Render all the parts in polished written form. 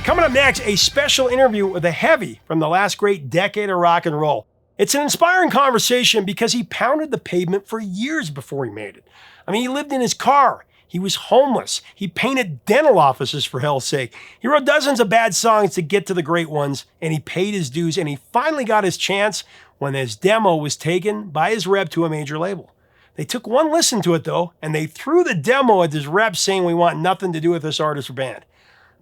Coming up next, a special interview with a heavy from the last great decade of rock and roll. It's an inspiring conversation because he pounded the pavement for years before he made it. I mean, he lived in his car. He was homeless. He painted dental offices, for hell's sake. He wrote dozens of bad songs to get to the great ones, and he paid his dues, and he finally got his chance when his demo was taken by his rep to a major label. They took one listen to it, though, and they threw the demo at his rep saying, "We want nothing to do with this artist or band."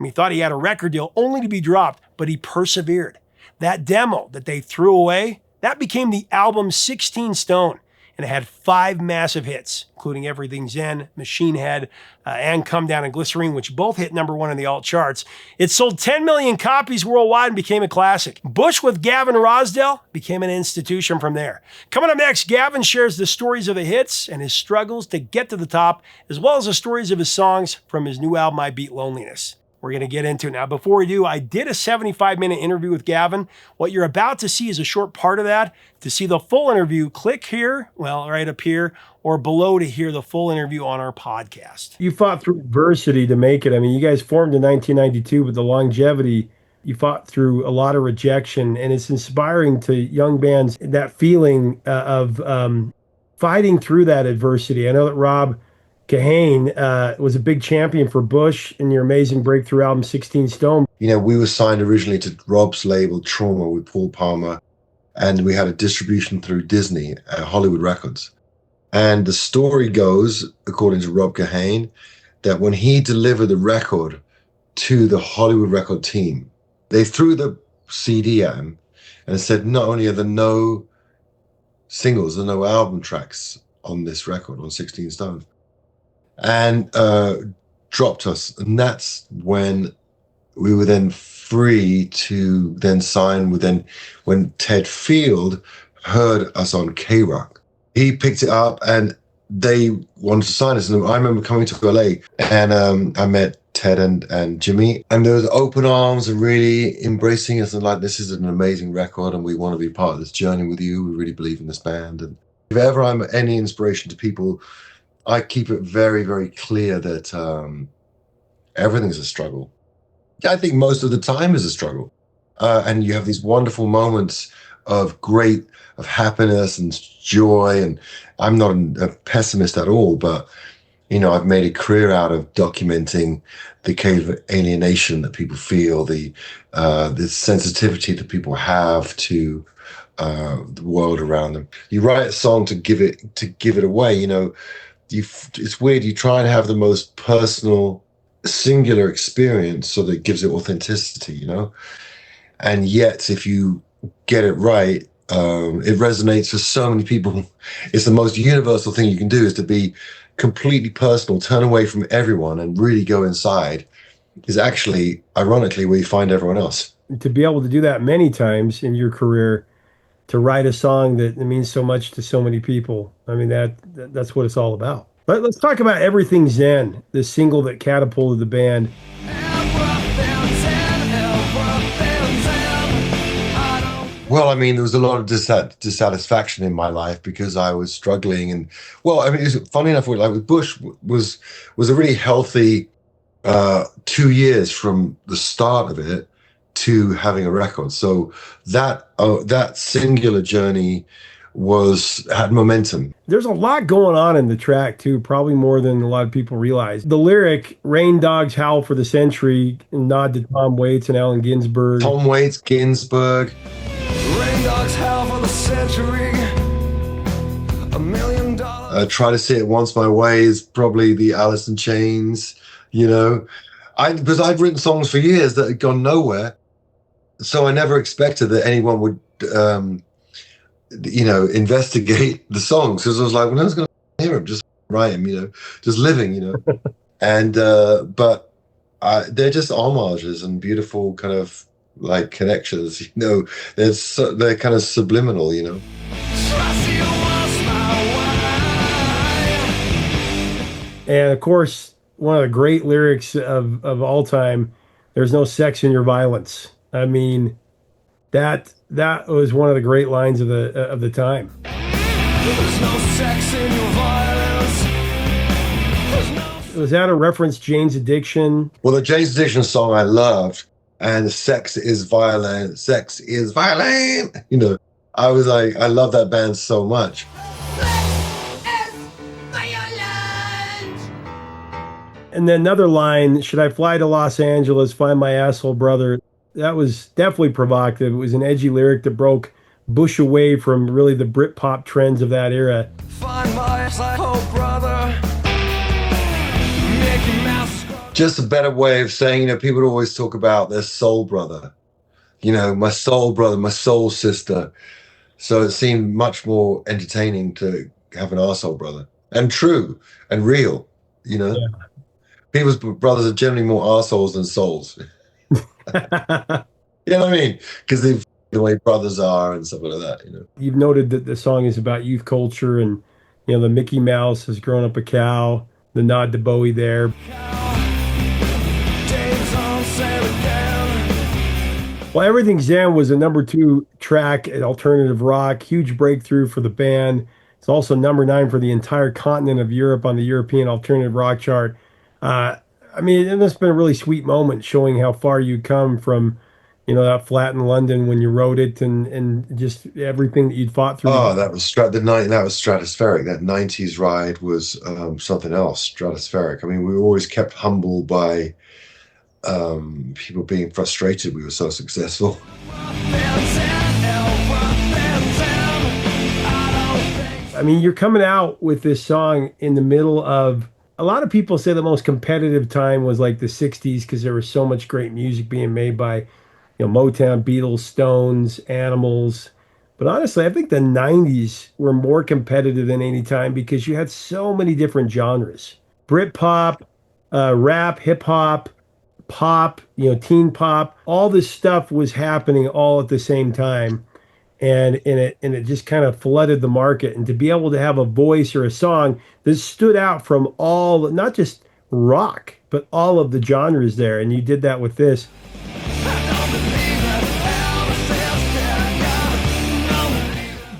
He thought he had a record deal only to be dropped, but he persevered. That demo that they threw away, that became the album 16 Stone, and it had 5 massive hits, including Everything Zen, Machinehead, and Comedown and Glycerine, which both hit #1 in the alt charts. It sold 10 million copies worldwide and became a classic. Bush with Gavin Rossdale became an institution from there. Coming up next, Gavin shares the stories of the hits and his struggles to get to the top, as well as the stories of his songs from his new album, I Beat Loneliness. We're going to get into it now. Before we do, I did a 75-minute interview with Gavin. What you're about to see is a short part of that. To see the full interview, click here, well, right up here, or below to hear the full interview on our podcast. You fought through adversity to make it. I mean, you guys formed in 1992, but the longevity, you fought through a lot of rejection, and it's inspiring to young bands, that feeling of fighting through that adversity. I know that Rob Kahane was a big champion for Bush in your amazing breakthrough album, 16 Stone. You know, we were signed originally to Rob's label, Trauma, with Paul Palmer, and we had a distribution through Disney, Hollywood Records. And the story goes, according to Rob Kahane, that when he delivered the record to the Hollywood record team, they threw the CD at him and said, not only are there no singles, there are no album tracks on this record, on 16 Stone, and dropped us. And that's when we were then free to then sign with, then when Ted Field heard us on K-Rock, he picked it up and they wanted to sign us. And I remember coming to LA and I met Ted and Jimmy, and there was open arms and really embracing us and like, this is an amazing record and we want to be part of this journey with you. We really believe in this band. And if ever I'm any inspiration to people, I keep it very, very clear that everything's a struggle. I think most of the time is a struggle. And you have these wonderful moments of happiness and joy. And I'm not a pessimist at all, but, you know, I've made a career out of documenting the kind of alienation that people feel, the sensitivity that people have to the world around them. You write a song to give it away, you know. It's weird. You try and have the most personal, singular experience so that it gives it authenticity, you know. And yet, if you get it right, it resonates for so many people. It's the most universal thing you can do, is to be completely personal, turn away from everyone, and really go inside. Is actually, ironically, where you find everyone else. To be able to do that many times in your career, to write a song that means so much to so many people. I mean, that's what it's all about. But let's talk about Everything Zen, the single that catapulted the band. Well, I mean, there was a lot of dissatisfaction in my life because I was struggling. And, well, I mean, it's funny enough, like with Bush was a really healthy 2 years from the start of it to having a record. So that singular journey had momentum. There's a lot going on in the track too, probably more than a lot of people realize. The lyric, "Rain Dogs Howl for the Century," nod to Tom Waits and Allen Ginsberg. Tom Waits, Ginsberg. Rain dogs howl for the century. $1 million. Try to See It Once My Way is probably the Alice in Chains, you know. Because I'd written songs for years that had gone nowhere. So I never expected that anyone would, investigate the songs. Because I was like, well, no one's going to hear them, just write them, you know, just living, you know. And, but they're just homages and beautiful kind of like connections, you know. They're kind of subliminal, you know. And of course, one of the great lyrics of all time, "There's no sex in your violence." I mean, that was one of the great lines of the time. There's no sex in your violence. Was that a reference Jane's Addiction? Well, the Jane's Addiction song I loved, and sex is violent, sex is violent. You know, I was like, I love that band so much. And then another line, should I fly to Los Angeles, find my asshole brother? That was definitely provocative. It was an edgy lyric that broke Bush away from really the Britpop trends of that era. Find my asshole brother. Mickey Mouse. Just a better way of saying, you know, people always talk about their soul brother. You know, my soul brother, my soul sister. So it seemed much more entertaining to have an arsehole brother. And true and real, you know. Yeah. People's brothers are generally more arseholes than souls. You know what I mean? Because the way brothers are and stuff like that, you know. You've noted that the song is about youth culture and, you know, the Mickey Mouse has grown up a cow, the nod to Bowie there. Days on sale again. Well, Everything Zen was a #2 track at alternative rock, huge breakthrough for the band. It's also #9 for the entire continent of Europe on the European alternative rock chart. I mean, and it's been a really sweet moment showing how far you come from, you know, that flat in London when you wrote it and just everything that you'd fought through. Oh, that was that was stratospheric. That 90s ride was something else, stratospheric. I mean, we were always kept humble by people being frustrated we were so successful. I mean, you're coming out with this song in the middle of, a lot of people say the most competitive time was like the 60s because there was so much great music being made by, you know, Motown, Beatles, Stones, Animals. But honestly, I think the 90s were more competitive than any time because you had so many different genres. Britpop, rap, hip hop, pop, you know, teen pop, all this stuff was happening all at the same time. And it just kind of flooded the market. And to be able to have a voice or a song that stood out from all, not just rock, but all of the genres there. And you did that with this.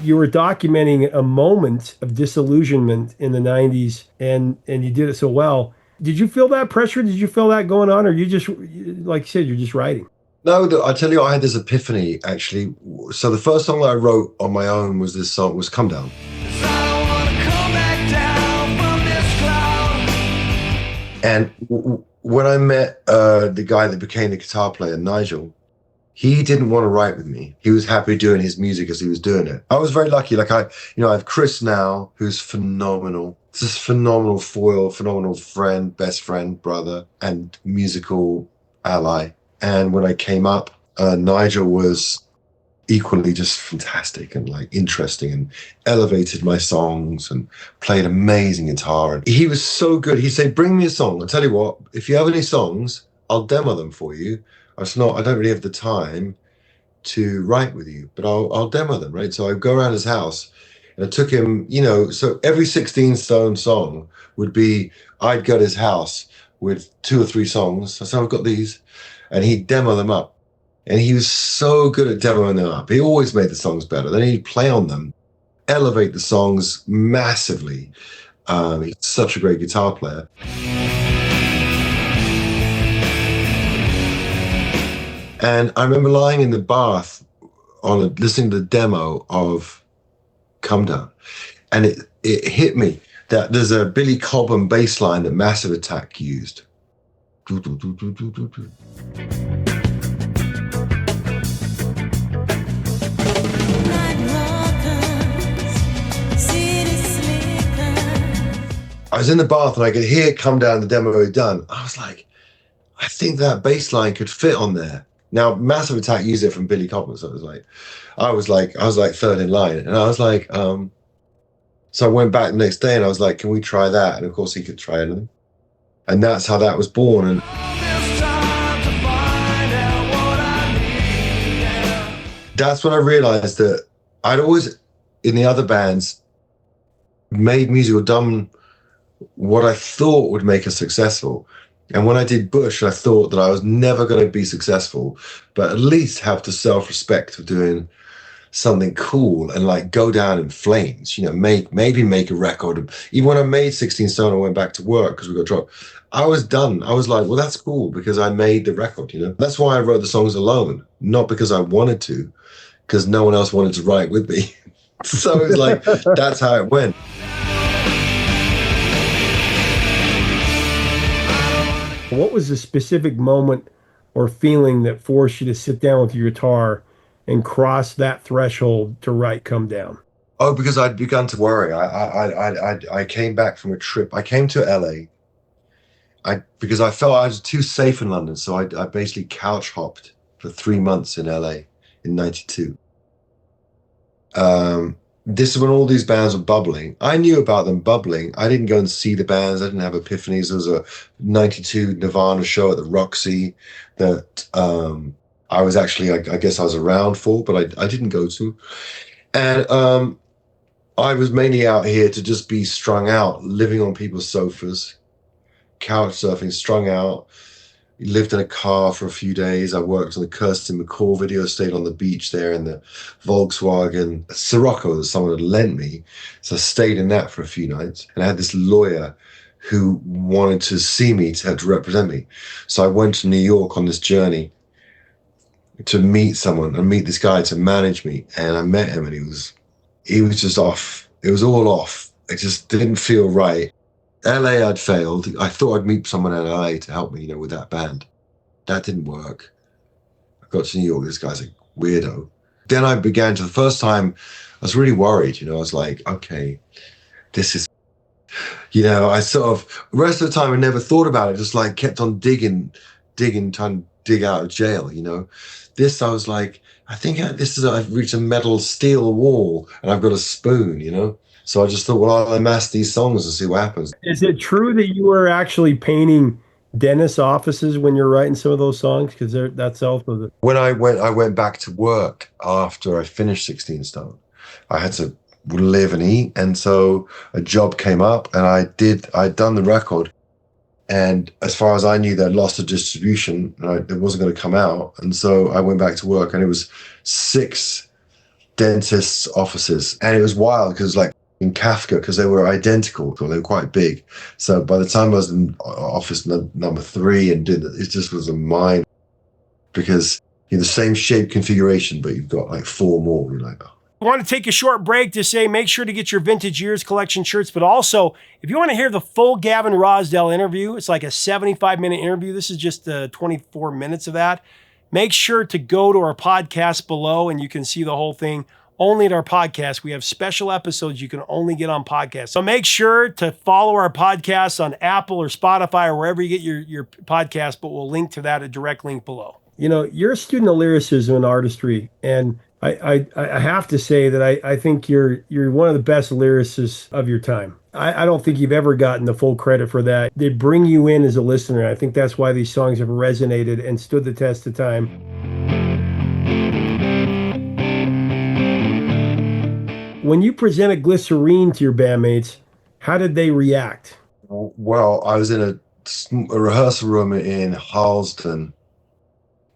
You were documenting a moment of disillusionment in the 90s, and you did it so well. Did you feel that pressure? Did you feel that going on? Or you just, like you said, you're just writing? No, I tell you, I had this epiphany, actually. So the first song that I wrote on my own was this song, was Comedown. And when I met the guy that became the guitar player, Nigel, he didn't want to write with me. He was happy doing his music as he was doing it. I was very lucky. Like I have Chris now, who's phenomenal. This phenomenal foil, phenomenal friend, best friend, brother, and musical ally. And when I came up, Nigel was equally just fantastic and like interesting and elevated my songs and played amazing guitar. And he was so good. He said, bring me a song. I'll tell you what, if you have any songs, I'll demo them for you. I don't really have the time to write with you, but I'll demo them, right? So I go around his house and it took him, you know, so every 16 Stone song would be, I'd go to his house with 2 or 3 songs. I said, I've got these. And he'd demo them up. And he was so good at demoing them up. He always made the songs better. Then he'd play on them, elevate the songs massively. He's such a great guitar player. And I remember lying in the bath listening to the demo of Comedown. And it hit me that there's a Billy Cobham bass line that Massive Attack used. I was in the bath and I could hear it come down the demo we'd done. I was like, I think that bass line could fit on there. Now, Massive Attack used it from Billy Cobham, so I was like third in line, and I was like, so I went back the next day and I was like, can we try that? And of course he could try anything. And that's how that was born. And that's when I realized that I'd always, in the other bands, made music or done what I thought would make us successful. And when I did Bush, I thought that I was never going to be successful, but at least have the self-respect of doing something cool and like go down in flames, you know, maybe make a record. Even when I made 16 Stone, I went back to work because we got dropped. I was done. I was like, well, that's cool because I made the record, you know. That's why I wrote the songs alone, not because I wanted to, because no one else wanted to write with me. So it was like, that's how it went. What was the specific moment or feeling that forced you to sit down with your guitar and cross that threshold to write Come Down? Oh, because I'd begun to worry. I came back from a trip. I came to LA. Because I felt I was too safe in London, so I basically couch hopped for 3 months in LA in '92. This is when all these bands were bubbling. I knew about them bubbling. I didn't go and see the bands. I didn't have epiphanies. There was a '92 Nirvana show at the Roxy that I was actually, I guess I was around for, but I didn't go to. And I was mainly out here to just be strung out, living on people's sofas, couch surfing, strung out. Lived in a car for a few days. I worked on the Kirsten McCall video, stayed on the beach there in the Volkswagen Sirocco that someone had lent me. So I stayed in that for a few nights. And I had this lawyer who wanted to see me to represent me. So I went to New York on this journey to meet someone and meet this guy to manage me. And I met him and he was just off. It was all off. It just didn't feel right. LA, I'd failed. I thought I'd meet someone in LA to help me, you know, with that band. That didn't work. I got to New York. This guy's a weirdo. Then I began to, the first time, I was really worried, you know, I was like, okay, this is, you know, I sort of, the rest of the time I never thought about it, just like kept on digging, trying to dig out of jail, you know. This, I was like, I think I've reached a metal steel wall and I've got a spoon, you know. So I just thought, well, I'll amass these songs and see what happens. Is it true that you were actually painting dentist offices when you're writing some of those songs? Because that's also the... When I went back to work after I finished 16 Stone. I had to live and eat, and so a job came up, and I'd done the record, and as far as I knew, they'd lost the distribution, and it wasn't going to come out, and so I went back to work, and it was 6 dentists' offices, and it was wild because like in Kafka, because they were identical, they were quite big. So by the time I was in office number 3 and did it, just was a mind, because you're the same shape configuration, but you've got like 4 more. You're like, oh. I want to take a short break to say, make sure to get your Vintage Years collection shirts, but also if you want to hear the full Gavin Rossdale interview, it's like a 75-minute interview. This is just 24 minutes of that. Make sure to go to our podcast below and you can see the whole thing. Only at our podcast. We have special episodes you can only get on podcasts. So make sure to follow our podcast on Apple or Spotify or wherever you get your podcast, but we'll link to that, a direct link below. You know, you're a student of lyricism and artistry, and I have to say that I think you're one of the best lyricists of your time. I don't think you've ever gotten the full credit for that. They bring you in as a listener. I think that's why these songs have resonated and stood the test of time. When you presented Glycerine to your bandmates, how did they react? Well, I was in a rehearsal room in Harlesden.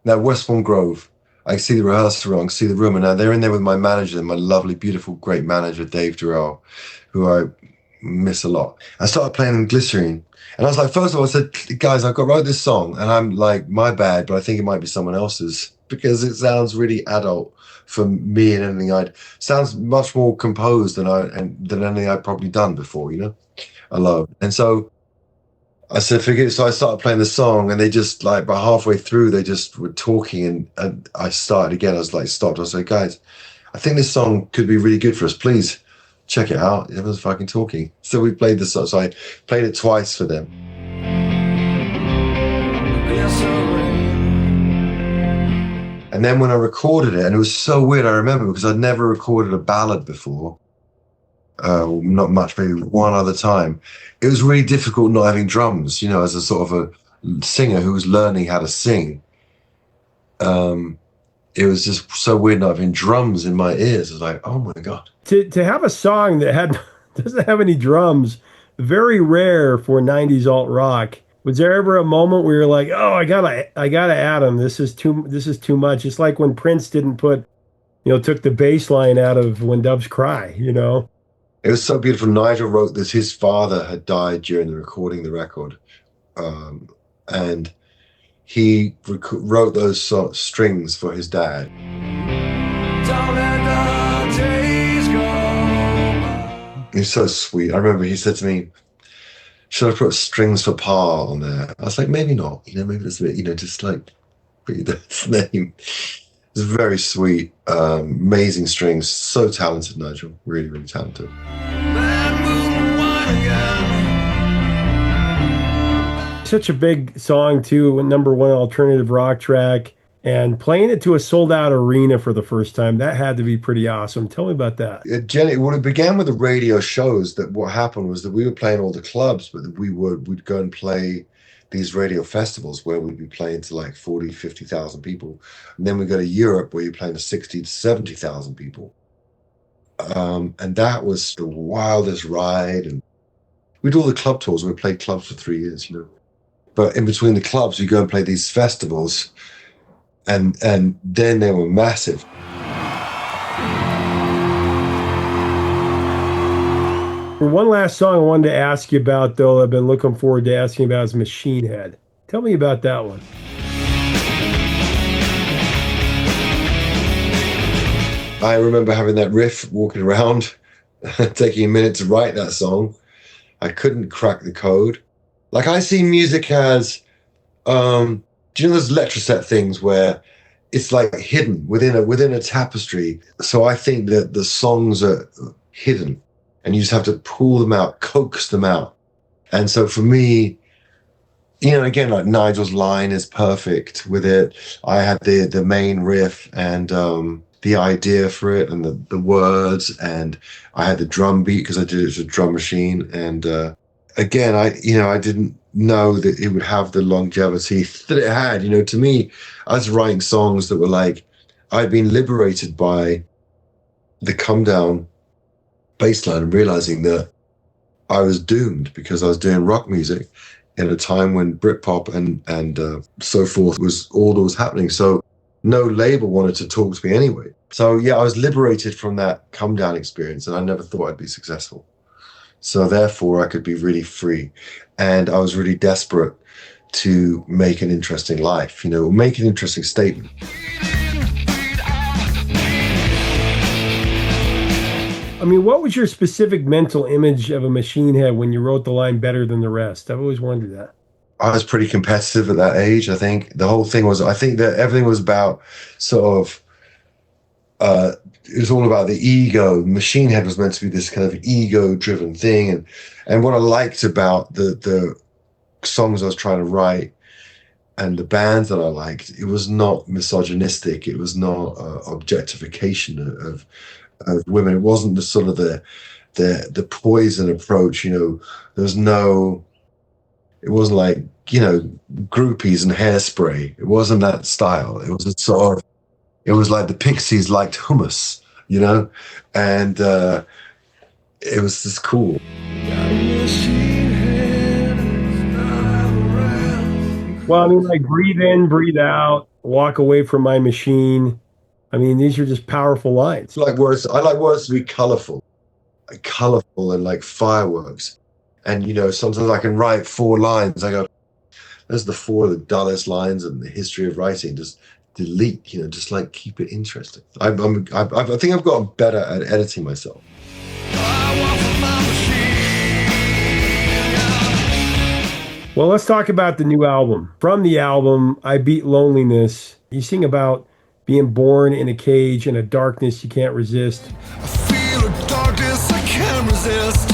Now, Westbourne Grove. I can see the rehearsal room, I can see the room, and now they're in there with my manager, my lovely, beautiful, great manager, Dave Durrell, who I miss a lot. I started playing Glycerine, and I was like, first of all, I said, guys, wrote this song, and I'm like, my bad, but I think it might be someone else's, because it sounds really adult for me, and anything sounds much more composed than anything I'd probably done before, you know. I love. And so I said, forget it. So I started playing the song, and they just like about halfway through, they just were talking, and I started again. I was like, stopped. I was like, guys, I think this song could be really good for us. Please check it out. Everyone's fucking talking. So we played the song. So I played it twice for them. And then when I recorded it, and it was so weird, I remember, because I'd never recorded a ballad before, not much, maybe one other time. It was really difficult not having drums, you know, as a sort of a singer who was learning how to sing. It was just so weird not having drums in my ears. I was like, oh my God. To have a song that doesn't have any drums, very rare for 90s alt rock. Was there ever a moment where you're like, oh, I gotta add them. This is too much. It's like when Prince didn't put took the bass line out of When Doves Cry, It was so beautiful. Nigel wrote this. His father had died during the recording of the record. And he wrote those strings for his dad. Don't let the days go. He's so sweet. I remember he said to me, should I put strings for Pa on there? I was like, maybe not. Maybe that's a bit, just like put your dad's name. It's very sweet, amazing strings. So talented, Nigel. Really, really talented. Such a big song, too, #1 alternative rock track, and playing it to a sold-out arena for the first time, that had to be pretty awesome. Tell me about that. It began with the radio shows. That what happened was that we were playing all the clubs, but we'd go and play these radio festivals where we'd be playing to like 40, 50,000 people. And then we go to Europe where you're playing to 60 to 70,000 people. And that was the wildest ride. And we did all the club tours. We played clubs for 3 years, But in between the clubs, you go and play these festivals, and then they were massive. For one last song I wanted to ask you about, though, I've been looking forward to asking about is Machinehead. Tell me about that one. I remember having that riff, walking around, taking a minute to write that song. I couldn't crack the code. Like, I see music as, do you know those Letraset things where it's like hidden within a tapestry? So I think that the songs are hidden and you just have to pull them out, coax them out. And so for me, again, like Nigel's line is perfect with it. I had the main riff and the idea for it and the words, and I had the drum beat because I did it with a drum machine. And again, I didn't know that it would have the longevity that it had. To me, I was writing songs that were like, I'd been liberated by the Comedown bass line and realizing that I was doomed because I was doing rock music in a time when Britpop and so forth was all that was happening. So no label wanted to talk to me anyway. So yeah, I was liberated from that Comedown experience, and I never thought I'd be successful. So therefore, I could be really free. And I was really desperate to make an interesting life, make an interesting statement. I mean, what was your specific mental image of a Machinehead when you wrote the line "better than the rest"? I've always wondered that. I was pretty competitive at that age. I think the whole thing was, I think that everything was about sort of, it was all about the ego. Machinehead was meant to be this kind of ego-driven thing. And what I liked about the songs I was trying to write and the bands that I liked, it was not misogynistic. It was not objectification of women. It wasn't the sort of the poison approach. It wasn't like, groupies and hairspray. It wasn't that style. It was it was like the Pixies liked hummus, and it was just cool. Well, I mean, like breathe in, breathe out, walk away from my machine. I mean, these are just powerful lines. I like words to be colorful and like fireworks. And, sometimes I can write 4 lines. I go, those are the 4 of the dullest lines in the history of writing. Just delete, just like keep it interesting. I think I've gotten better at editing myself. Well, let's talk about the new album. From the album, I Beat Loneliness, you sing about being born in a cage in a darkness you can't resist. I feel a darkness I can't resist.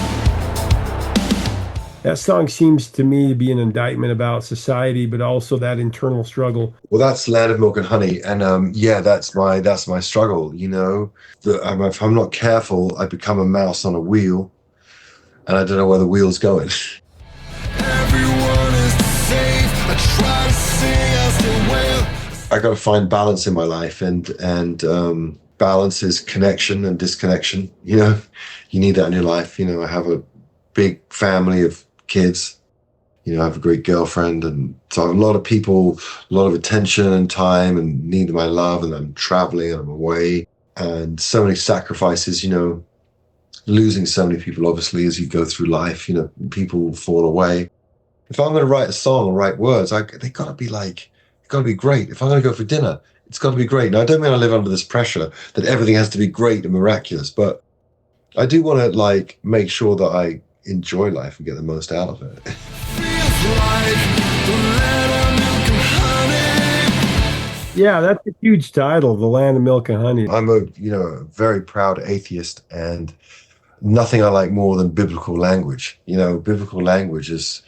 That song seems to me to be an indictment about society, but also that internal struggle. Well, that's Land of Milk and Honey, and that's my struggle. If I'm not careful, I become a mouse on a wheel, and I don't know where the wheel's going. Everyone is safe. I try to sing, I still wail. I got to find balance in my life, and balance is connection and disconnection. You need that in your life. I have a big family of kids. I have a great girlfriend, and so a lot of people, a lot of attention and time, and need my love, and I'm traveling and I'm away. and so many sacrifices, losing so many people, obviously, as you go through life, people fall away. If I'm going to write a song or write words, they got to be great. If I'm going to go for dinner, it's got to be great. Now, I don't mean I live under this pressure that everything has to be great and miraculous, but I do want to make sure that I enjoy life and get the most out of it. Yeah, that's a huge title, The Land of Milk and Honey. I'm a very proud atheist, and nothing I like more than biblical language. Biblical language it's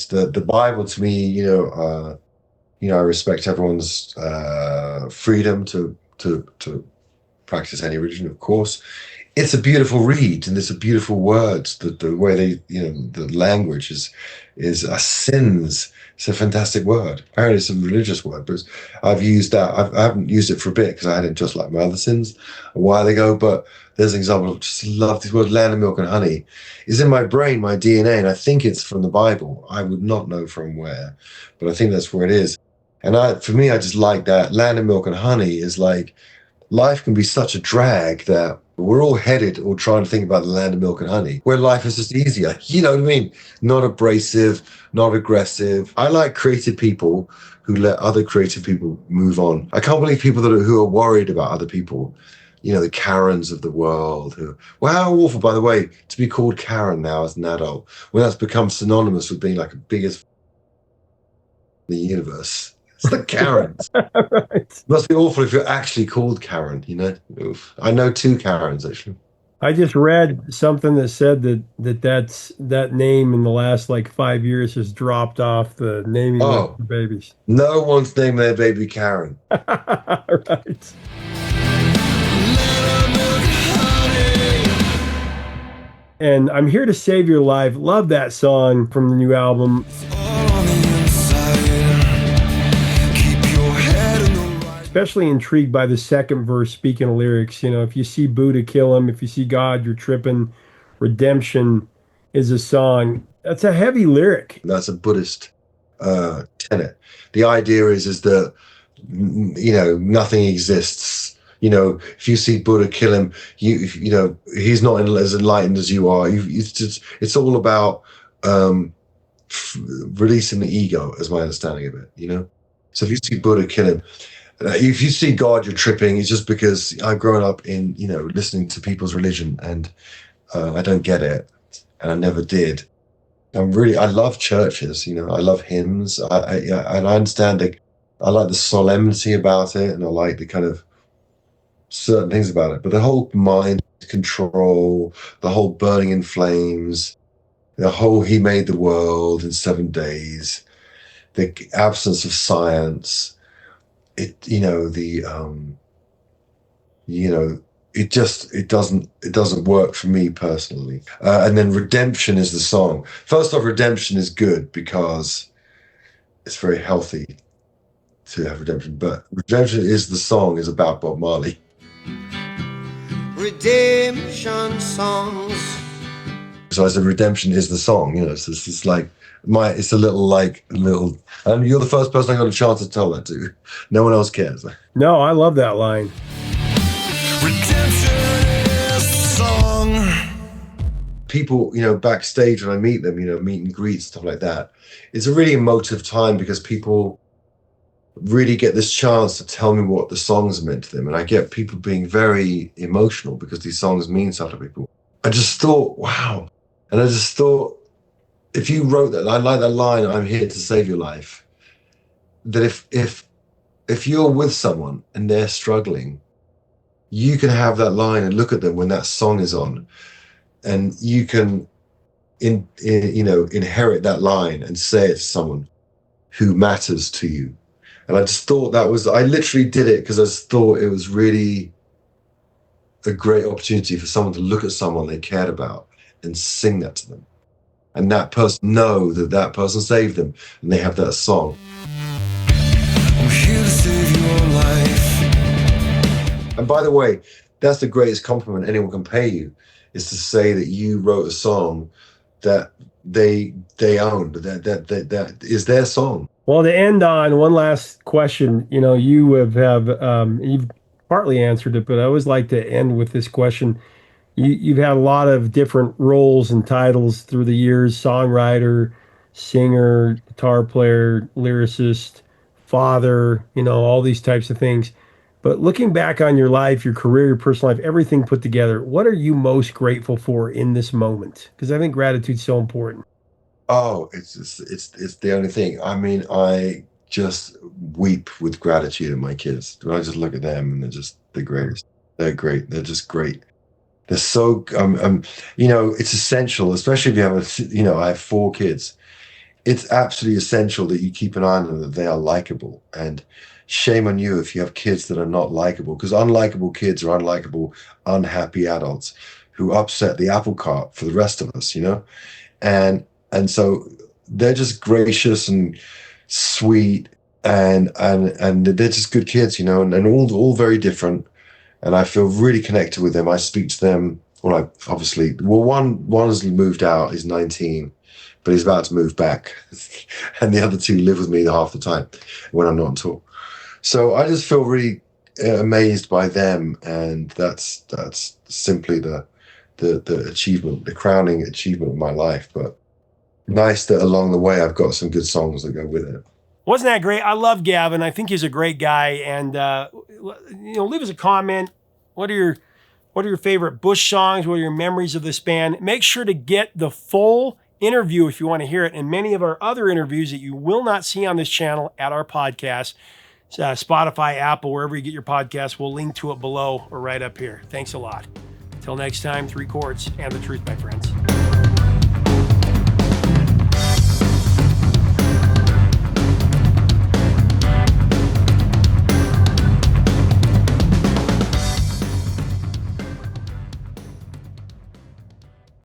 the Bible to me. I respect everyone's freedom to practice any religion, of course. It's a beautiful read, and it's a beautiful words. The way they, the language is sins. It's a fantastic word. Apparently, it's a religious word, but I've used that. I haven't used it for a bit because I had it just like my other sins a while ago. But there's an example of just love this word. Land of milk and honey is in my brain, my DNA, and I think it's from the Bible. I would not know from where, but I think that's where it is. And for me, I just like that. Land of milk and honey is like, life can be such a drag that we're all headed or trying to think about the land of milk and honey, where life is just easier. You know what I mean? Not abrasive, not aggressive. I like creative people who let other creative people move on. I can't believe people who are worried about other people. The Karens of the world. Well, how awful, by the way, to be called Karen now as an adult, when that's become synonymous with being like the biggest in the universe. It's the Karens. Right. It must be awful if you're actually called Karen, Oof. I know 2 Karens, actually. I just read something that said that name in the last 5 years has dropped off the naming list for babies. No one's named their baby Karen. Right. And I'm Here to Save Your Life. Love that song from the new album. Especially intrigued by the second verse, speaking of lyrics. If you see Buddha, kill him. If you see God, you're tripping. Redemption is a song. That's a heavy lyric. That's a Buddhist tenet. The idea is that, nothing exists. If you see Buddha, kill him. He's not as enlightened as you are. It's all about releasing the ego, as my understanding of it. So if you see Buddha, kill him. If you see God, you're tripping. It's just because I've grown up in, listening to people's religion, and I don't get it, and I never did. I love churches. I love hymns. And I understand it. I like the solemnity about it, and I like the kind of certain things about it. But the whole mind control, the whole burning in flames, the whole He made the world in 7 days, the absence of science. It doesn't work for me personally. And then Redemption is the song. First off, Redemption is good because it's very healthy to have redemption. But Redemption is the song is about Bob Marley. Redemption songs. So I said Redemption is the song. So it's like. It's a little, and you're the first person I got a chance to tell that to. No one else cares. No, I love that line. Redemption is the song. People, backstage when I meet them, meet and greet, stuff like that. It's a really emotive time because people really get this chance to tell me what the songs meant to them. And I get people being very emotional because these songs mean something to people. I just thought, wow. And I just thought, if you wrote that, I like that line, I'm here to save your life, that if you're with someone and they're struggling, you can have that line and look at them when that song is on, and you can inherit that line and say it to someone who matters to you. And I just thought I literally did it because I just thought it was really a great opportunity for someone to look at someone they cared about and sing that to them. And that person know that person saved them, and they have that song. I'm here to save your life. And by the way, that's the greatest compliment anyone can pay you, is to say that you wrote a song that they owned, that is their song. Well, to end on one last question, you have you've partly answered it, but I always like to end with this question. You've had a lot of different roles and titles through the years: songwriter, singer, guitar player, lyricist, father, all these types of things. But looking back on your life, your career, your personal life, everything put together, what are you most grateful for in this moment? Because I think gratitude's so important. Oh, it's the only thing. I mean, I just weep with gratitude at my kids. When I just look at them and they're just the greatest. They're great. They're just great. They're so it's essential, especially if you have I have 4 kids. It's absolutely essential that you keep an eye on them, that they are likable. And shame on you if you have kids that are not likable, because unlikable kids are unlikable, unhappy adults who upset the apple cart for the rest of us, and so they're just gracious and sweet, and they're just good kids, and all very different. And I feel really connected with them. I speak to them. Well, one has moved out. He's 19, but he's about to move back, and the other 2 live with me half the time when I'm not on tour. So I just feel really amazed by them, and that's simply the achievement, the crowning achievement of my life. But nice that along the way I've got some good songs that go with it. Wasn't that great? I love Gavin. I think he's a great guy. And leave us a comment. What are your favorite Bush songs? What are your memories of this band? Make sure to get the full interview if you want to hear it, and many of our other interviews that you will not see on this channel at our podcast. Spotify, Apple, wherever you get your podcast. We'll link to it below or right up here. Thanks a lot. Until next time, 3 chords and the truth, my friends.